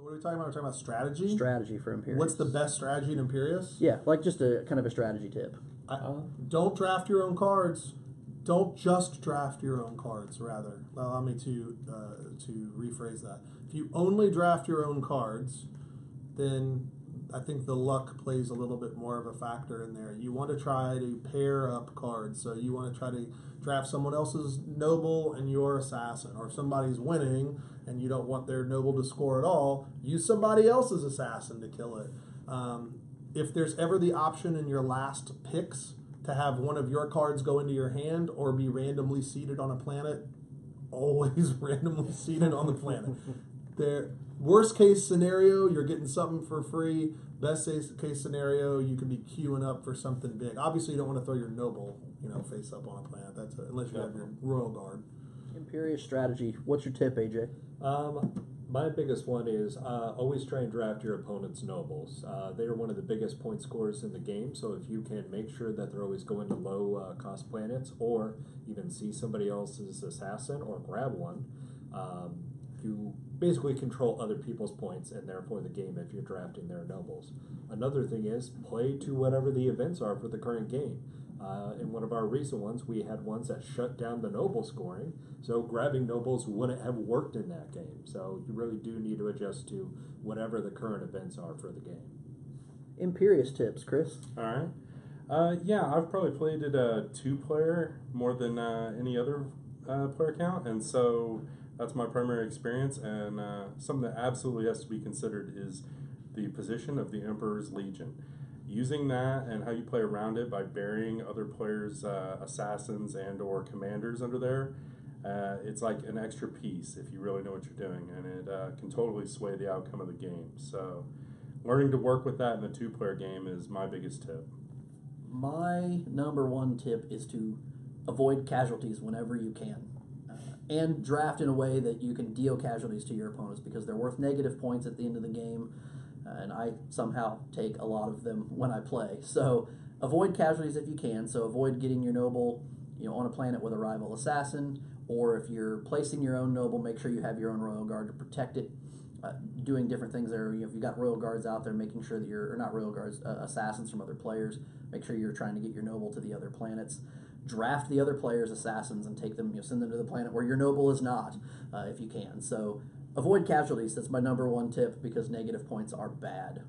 What are we talking about? We're talking about strategy? Strategy for Imperius. What's the best strategy in Imperius? Yeah, like just a kind of a strategy tip. Don't draft your own cards. Don't just draft your own cards, rather. Allow me to rephrase that. If you only draft your own cards, then I think the luck plays a little bit more of a factor in there. You want to try to pair up cards. So you want to try to draft someone else's noble and your assassin. Or if somebody's winning and you don't want their noble to score at all, use somebody else's assassin to kill it. If there's ever the option in your last picks to have one of your cards go into your hand or be randomly seated on a planet, always randomly seated on the planet. Worst case scenario, you're getting something for free. Best case scenario, you could be queuing up for something big. Obviously, you don't want to throw your noble, face up on a planet. Unless you have your royal guard. Imperius strategy. What's your tip, AJ? My biggest one is always try and draft your opponent's nobles. They are one of the biggest point scorers in the game, so if you can make sure that they're always going to low cost planets, or even see somebody else's assassin or grab one, you basically control other people's points and therefore the game if you're drafting their nobles. Another thing is play to whatever the events are for the current game. In one of our recent ones, we had ones that shut down the noble scoring, so grabbing nobles wouldn't have worked in that game. So you really do need to adjust to whatever the current events are for the game. Imperius tips, Chris. All right. Yeah, I've probably played it a 2-player more than any other player count, and so that's my primary experience. And something that absolutely has to be considered is the position of the Emperor's Legion. Using that and how you play around it by burying other players' assassins and or commanders under there, it's like an extra piece if you really know what you're doing, and it can totally sway the outcome of the game. So learning to work with that in the 2-player game is my biggest tip. My number one tip is to avoid casualties whenever you can. And draft in a way that you can deal casualties to your opponents, because they're worth negative points at the end of the game. And I somehow take a lot of them when I play. So avoid casualties if you can. So avoid getting your noble, on a planet with a rival assassin, or if you're placing your own noble, make sure you have your own royal guard to protect it. Doing different things there. If you've got royal guards out there, making sure that or not royal guards, assassins from other players. Make sure you're trying to get your noble to the other planets. Draft the other players' assassins and take them, send them to the planet where your noble is not, if you can. So avoid casualties. That's my number one tip, because negative points are bad.